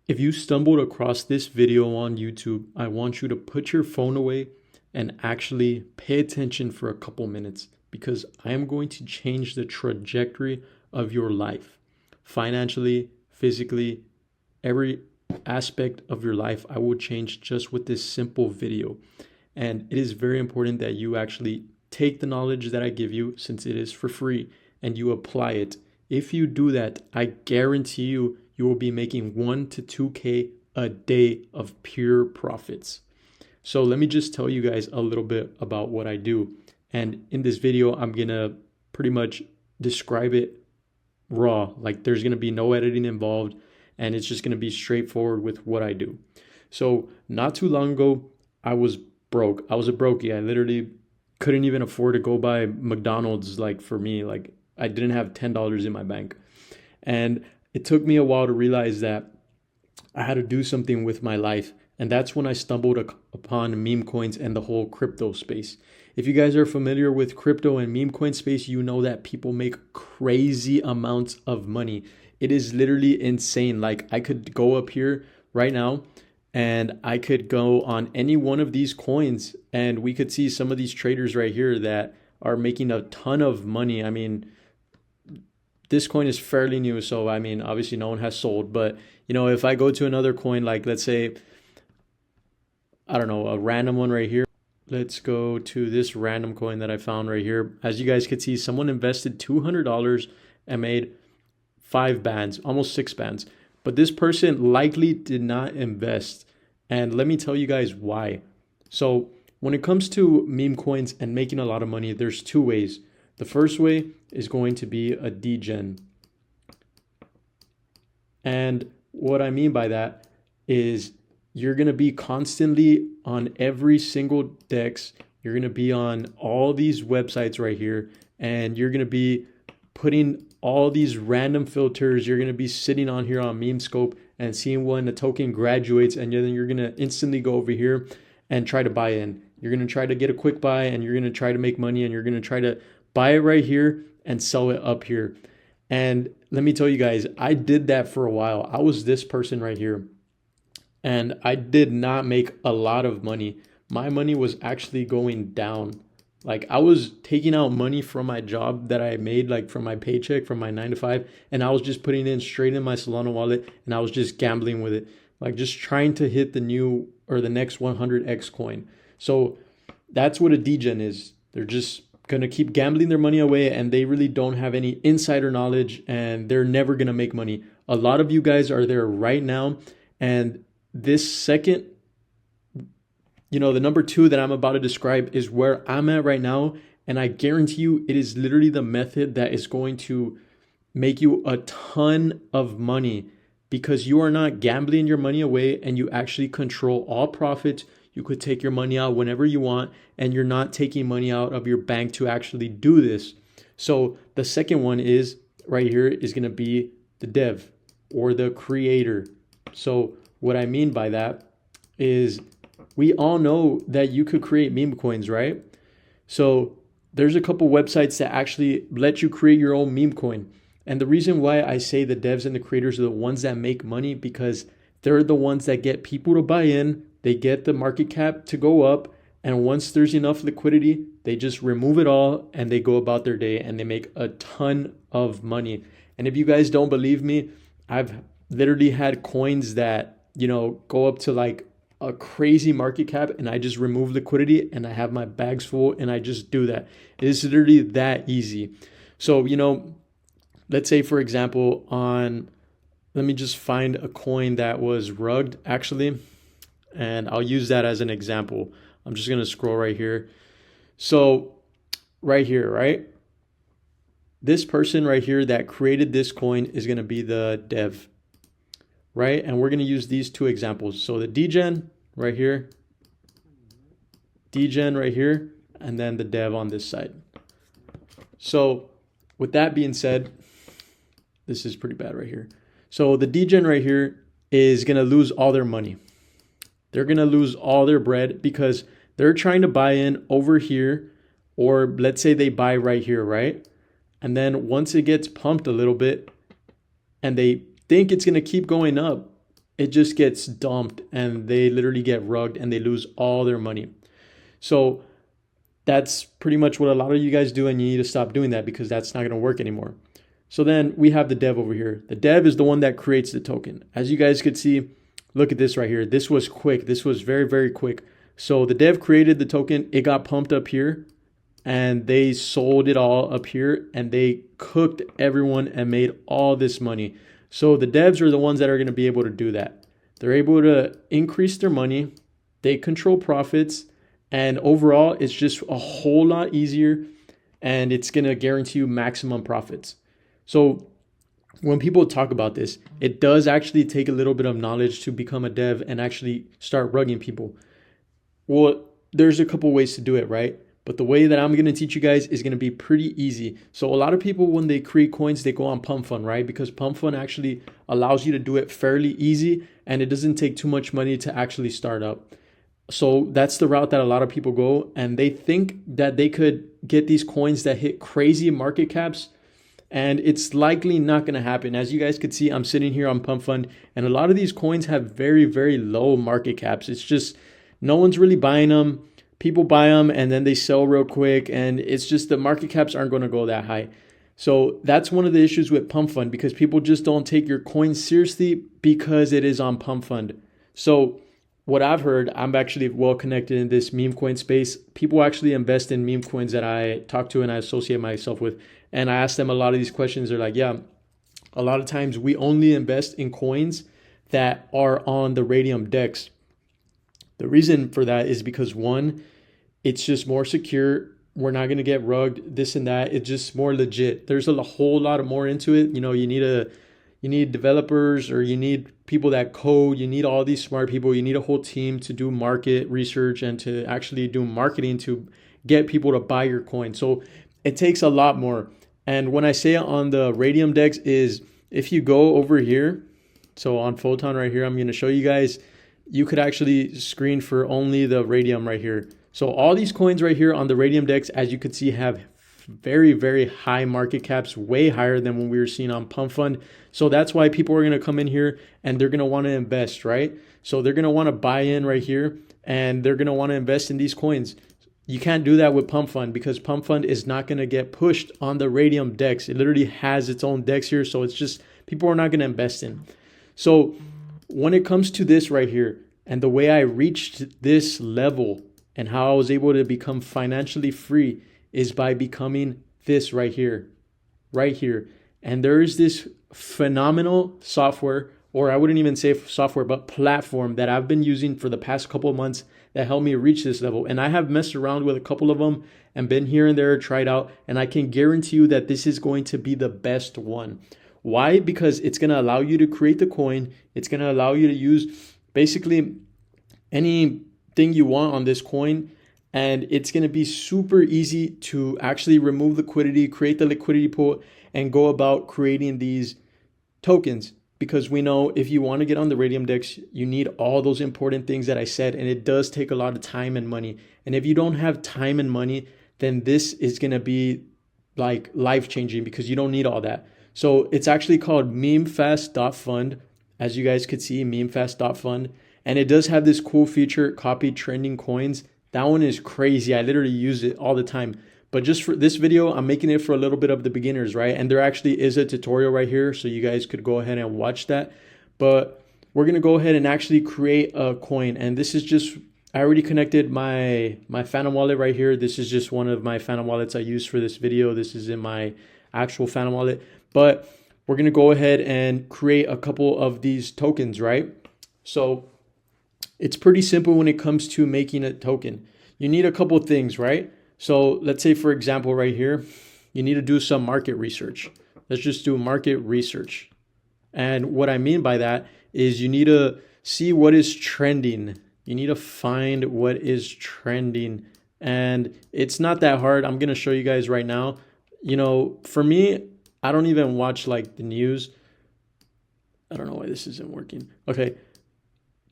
If you stumbled across this video on YouTube, I want you to put your phone away and actually pay attention for a couple minutes because I am going to change the trajectory of your life. Financially, physically, every aspect of your life I will change just with this simple video. And it is very important that you actually take the knowledge that I give you, since it is for free, and you apply it. If you do that, I guarantee you will be making 1 to 2K a day of pure profits. So let me just tell you guys a little bit about what I do. And in this video, I'm gonna pretty much describe it raw. Like, there's gonna be no editing involved, and it's just gonna be straightforward with what I do. So not too long ago, I was broke. I was a brokey. I literally couldn't even afford to go buy McDonald's. Like, for me, like, I didn't have $10 in my bank. And it took me a while to realize that I had to do something with my life. And that's when I stumbled upon meme coins and the whole crypto space. If you guys are familiar with crypto and meme coin space, you know that people make crazy amounts of money. It is literally insane. Like, I could go up here right now and I could go on any one of these coins and we could see some of these traders right here that are making a ton of money. I mean, this coin is fairly new, so I mean, obviously no one has sold, but you know, if I go to another coin, like let's say, I don't know, a random one right here. Let's go to this random coin that I found right here. As you guys could see, someone invested $200 and made 5 bands, almost 6 bands. But this person likely did not invest. And let me tell you guys why. So when it comes to meme coins and making a lot of money, there's 2 ways. The first way is going to be a degen. And what I mean by that is you're going to be constantly on every single DEX. You're going to be on all these websites right here, and you're going to be putting all these random filters. You're going to be sitting on here on MemeScope and seeing when the token graduates, and then you're going to instantly go over here and try to buy in. You're going to try to get a quick buy, and you're going to try to make money, and you're going to try to buy it right here and sell it up here. And let me tell you guys, I did that for a while. I was this person right here, and I did not make a lot of money. My money was actually going down. Like, I was taking out money from my job that I made, like from my paycheck, from my 9 to 5, and I was just putting it in straight in my Solana wallet, and I was just gambling with it, like just trying to hit the new or the next 100x coin. So that's what a degen is. They're just gonna keep gambling their money away, and they really don't have any insider knowledge, and they're never gonna make money. A lot of you guys are there right now, and this second, you know, the number 2 that I'm about to describe is where I'm at right now. And I guarantee you it is literally the method that is going to make you a ton of money, because you are not gambling your money away and you actually control all profits. You could take your money out whenever you want, and you're not taking money out of your bank to actually do this. So the second one is right here is going to be the dev or the creator. So what I mean by that is, we all know that you could create meme coins, right? So there's a couple websites that actually let you create your own meme coin. And the reason why I say the devs and the creators are the ones that make money, because they're the ones that get people to buy in. They get the market cap to go up. And once there's enough liquidity, they just remove it all and they go about their day and they make a ton of money. And if you guys don't believe me, I've literally had coins that, you know, go up to like a crazy market cap, and I just remove liquidity and I have my bags full, and I just do that. It is literally that easy. So, you know, let's say for example let me just find a coin that was rugged actually, and I'll use that as an example. I'm just going to scroll right here. So right here, right? This person right here that created this coin is going to be the dev. Right? And we're going to use these 2 examples. So the degen right here, degen right here, and then the dev on this side. So with that being said, this is pretty bad right here. So the degen right here is going to lose all their money. They're going to lose all their bread because they're trying to buy in over here, or let's say they buy right here, right? And then once it gets pumped a little bit and they think it's going to keep going up, it just gets dumped and they literally get rugged and they lose all their money. So that's pretty much what a lot of you guys do, and you need to stop doing that because that's not going to work anymore. So then we have the dev over here. The dev is the one that creates the token. As you guys could see, look at this right here. This was quick. This was very, very quick. So the dev created the token. It got pumped up here and they sold it all up here and they cooked everyone and made all this money. So the devs are the ones that are going to be able to do that. They're able to increase their money. They control profits. And overall, it's just a whole lot easier and it's going to guarantee you maximum profits. So when people talk about this, it does actually take a little bit of knowledge to become a dev and actually start rugging people. Well, there's a couple ways to do it, right? But the way that I'm going to teach you guys is going to be pretty easy. So a lot of people, when they create coins, they go on Pump.Fun, right? Because Pump.Fun actually allows you to do it fairly easy and it doesn't take too much money to actually start up. So that's the route that a lot of people go, and they think that they could get these coins that hit crazy market caps, and it's likely not going to happen. As you guys could see, I'm sitting here on Pump.Fun, and a lot of these coins have very, very low market caps. It's just no one's really buying them. People buy them and then they sell real quick, and it's just the market caps aren't going to go that high. So that's one of the issues with Pump.Fun, because people just don't take your coins seriously because it is on Pump.Fun. So what I've heard, I'm actually well connected in this meme coin space. People actually invest in meme coins that I talk to and I associate myself with. And I ask them a lot of these questions. They're like, yeah, a lot of times we only invest in coins that are on the Radium DEX. The reason for that is because, one, it's just more secure. We're not going to get rugged, this and that. It's just more legit. There's a whole lot more into it. You know, you need developers, or you need people that code. You need all these smart people. You need a whole team to do market research and to actually do marketing to get people to buy your coin. So it takes a lot more. And when I say on the Radium DEX is, if you go over here, so on Photon right here, I'm going to show you guys, you could actually screen for only the Radium right here. So all these coins right here on the Radium DEX, as you can see, have very, very high market caps, way higher than when we were seeing on Pump.Fun. So that's why people are going to come in here and they're going to want to invest, right? So they're going to want to buy in right here and they're going to want to invest in these coins. You can't do that with Pump.Fun because Pump.Fun is not going to get pushed on the Radium DEX. It literally has its own DEX here. So it's just, people are not going to invest in. So when it comes to this right here, and the way I reached this level and how I was able to become financially free is by becoming this right here. And there is this phenomenal software, or I wouldn't even say software, but platform that I've been using for the past couple of months that helped me reach this level. And I have messed around with a couple of them and been here and there, tried out, and I can guarantee you that this is going to be the best one. Why? Because it's going to allow you to create the coin. It's going to allow you to use basically anything you want on this coin. And it's going to be super easy to actually remove liquidity, create the liquidity pool, and go about creating these tokens. Because we know if you want to get on the Radium DEX, you need all those important things that I said, and it does take a lot of time and money. And if you don't have time and money, then this is going to be like life-changing because you don't need all that. So it's actually called coinfast.fun, as you guys could see, coinfast.fun. And it does have this cool feature, copy trending coins. That one is crazy. I literally use it all the time. But just for this video, I'm making it for a little bit of the beginners, right? And there actually is a tutorial right here, so you guys could go ahead and watch that. But we're going to go ahead and actually create a coin. And this is just, I already connected my Phantom wallet right here. This is just one of my Phantom wallets I use for this video. This is in my actual Phantom wallet. But we're going to go ahead and create a couple of these tokens, right? So it's pretty simple when it comes to making a token. You need a couple of things, right? So let's say, for example, right here, you need to do some market research. Let's just do market research. And what I mean by that is you need to see what is trending. You need to find what is trending. And it's not that hard. I'm going to show you guys right now. You know, for me, I don't even watch like the news. I don't know why this isn't working. Okay.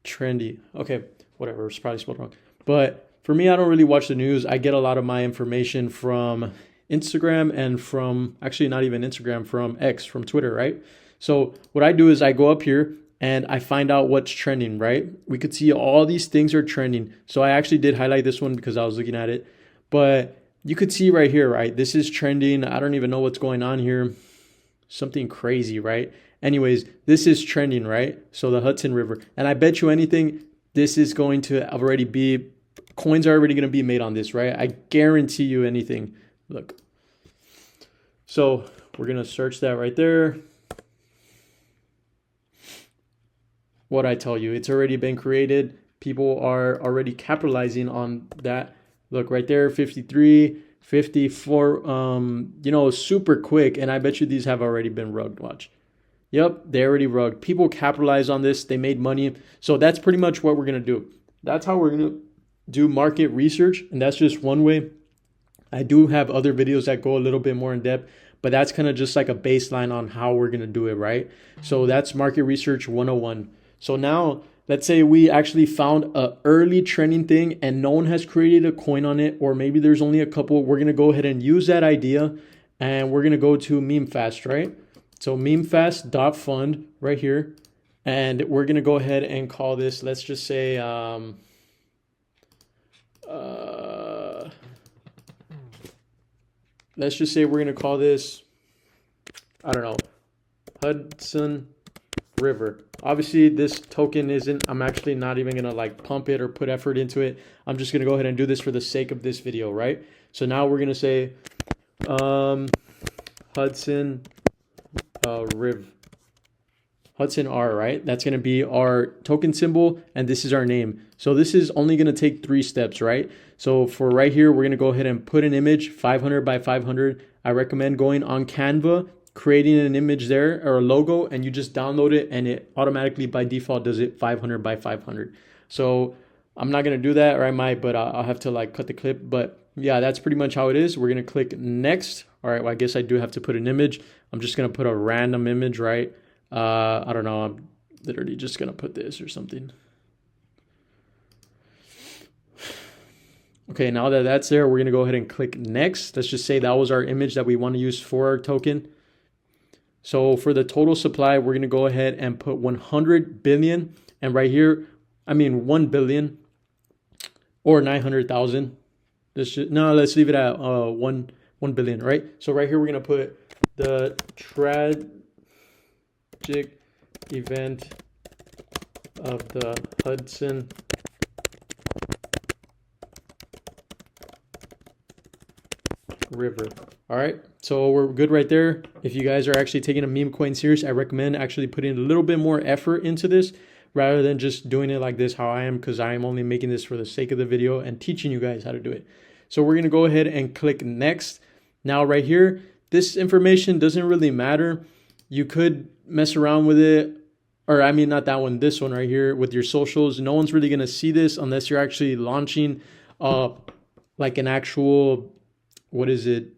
Trendy. Okay. Whatever. It's probably spelled wrong. But for me, I don't really watch the news. I get a lot of my information from Instagram and from, actually not even Instagram, from X, from Twitter, right? So what I do is I go up here and I find out what's trending, right? We could see all these things are trending. So I actually did highlight this one because I was looking at it. But you could see right here, right? This is trending. I don't even know what's going on here. Something crazy, right? Anyways, this is trending, right? So the Hudson River. And I bet you anything, this is going to already be, coins are already going to be made on this, right? I guarantee you anything. Look. So we're going to search that right there. What I tell you, it's already been created. People are already capitalizing on that. Look right there, 53, 54, you know, super quick. And I bet you these have already been rugged. Watch. Yep, they already rugged. People capitalize on this. They made money. So that's pretty much what we're going to do. That's how we're going to do market research. And that's just one way. I do have other videos that go a little bit more in depth, but that's kind of just like a baseline on how we're going to do it, right? So that's market research 101. So now let's say we actually found a early trending thing and no one has created a coin on it, or maybe there's only a couple. We're going to go ahead and use that idea and we're going to go to Memefast, right? So Memefast.fun right here. And we're going to go ahead and call this, let's just say, let's just say we're going to call this, I don't know, Hudson River. Obviously this token isn't, I'm actually not even going to like pump it or put effort into it. I'm just going to go ahead and do this for the sake of this video, right? So now we're going to say Hudson River. Hudson R, right? That's going to be our token symbol, and this is our name. So this is only going to take 3 steps, right? So for right here, we're going to go ahead and put an image, 500 by 500. I recommend going on Canva, creating an image there or a logo, and you just download it, and it automatically by default does it 500 by 500. So I'm not going to do that, or I might, but I'll have to like cut the clip. But yeah, that's pretty much how it is. We're going to click next. All right, well, I guess I do have to put an image. I'm just going to put a random image, right? I don't know. I'm literally just going to put this or something. Okay, now that that's there, we're going to go ahead and click next. Let's just say that was our image that we want to use for our token. So for the total supply, we're going to go ahead and put 100 billion. And right here, I mean 1 billion or 900,000. No, let's leave it at 1 billion, right? So right here, we're going to put the tragic event of the Hudson River. All right, so we're good right there. If you guys are actually taking a meme coin serious, I recommend actually putting a little bit more effort into this rather than just doing it like this how I am, because I am only making this for the sake of the video and teaching you guys how to do it. So we're going to go ahead and click next. Now right here, this information doesn't really matter. You could mess around with it, or I mean not that one, this one right here with your socials. No one's really going to see this unless you're actually launching like an actual, what is it,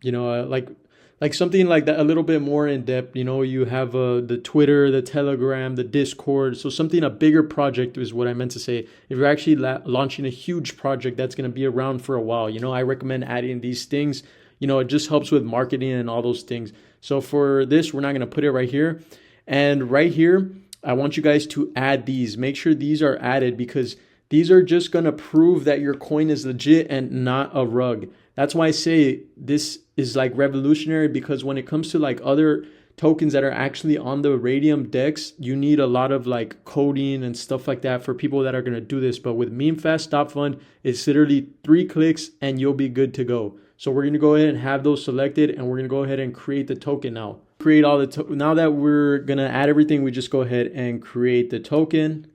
you know, like something like that, a little bit more in depth. You know, you have the Twitter, the Telegram, the Discord. So something, a bigger project is what I meant to say. If you're actually launching a huge project that's going to be around for a while, you know, I recommend adding these things. You know, it just helps with marketing and all those things. So for this, we're not going to put it right here. And right here, I want you guys to add these. Make sure these are added, because these are just going to prove that your coin is legit and not a rug. That's why I say this is like revolutionary, because when it comes to like other tokens that are actually on the Radium DEX, you need a lot of like coding and stuff like that for people that are going to do this. But with Memefast.fun, it's literally 3 clicks and you'll be good to go. So we're going to go ahead and have those selected, and we're going to go ahead and create the token now. Create all the now that we're going to add everything, we just go ahead and create the token,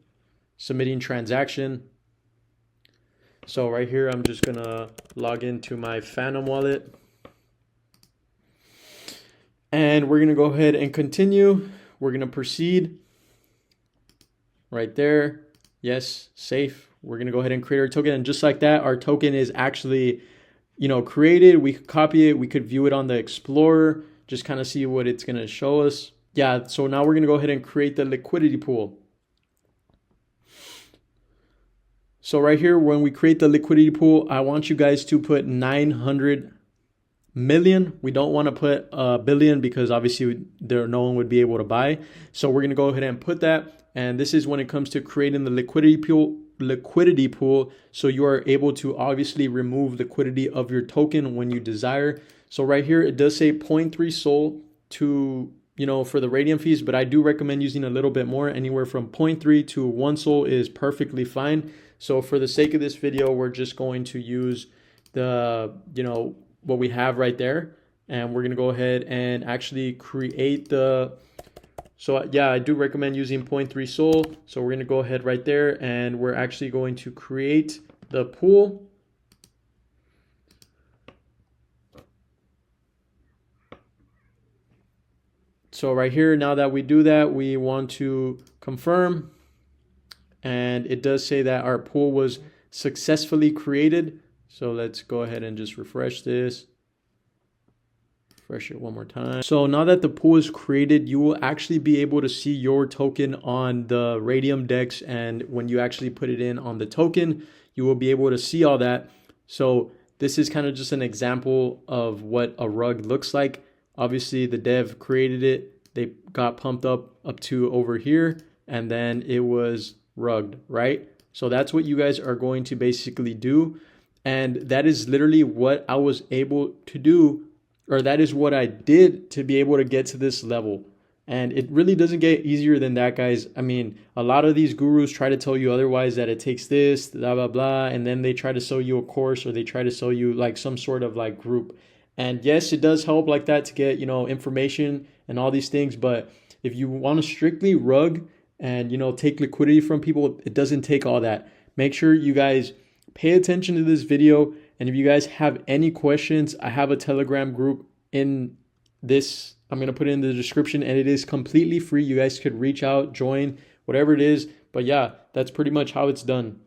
submitting transaction. So right here, I'm just going to log into my Phantom wallet. And we're going to go ahead and continue. We're going to proceed right there. Yes, safe. We're going to go ahead and create our token. And just like that, our token is actually, you know, created. We could copy it. We could view it on the Explorer, just kind of see what it's going to show us. Yeah, so now we're going to go ahead and create the liquidity pool. So right here, when we create the liquidity pool, I want you guys to put 900 million. We don't want to put a billion because obviously there no one would be able to buy. So we're going to go ahead and put that. And this is when it comes to creating the liquidity pool. So you are able to obviously remove liquidity of your token when you desire. So right here, it does say 0.3 SOL to, for the radium fees, but I do recommend using a little bit more. Anywhere from 0.3 to 1 SOL is perfectly fine. So for the sake of this video, we're just going to use the, what we have right there. And we're going to go ahead and actually create the, so yeah, I do recommend using 0.3 SOL. So we're going to go ahead right there and we're actually going to create the pool. So right here, now that we do that, we want to confirm. And it does say that our pool was successfully created. So let's go ahead and just refresh this. Refresh it one more time. So now that the pool is created, you will actually be able to see your token on the Radium DEX. And when you actually put it in on the token, you will be able to see all that. So this is kind of just an example of what a rug looks like. Obviously, the dev created it. They got pumped up to over here, and then it was rugged, right? So that's what you guys are going to basically do. And that is literally what I was able to do, or that is what I did to be able to get to this level. And it really doesn't get easier than that, guys. I mean, a lot of these gurus try to tell you otherwise, that it takes this, blah, blah, blah. And then they try to sell you a course, or they try to sell you like some sort of like group. And yes, it does help like that to get, information and all these things. But if you want to strictly rug and, take liquidity from people, it doesn't take all that. Make sure you guys pay attention to this video. And if you guys have any questions, I have a Telegram group in this. I'm going to put it in the description, and it is completely free. You guys could reach out, join, whatever it is. But yeah, that's pretty much how it's done.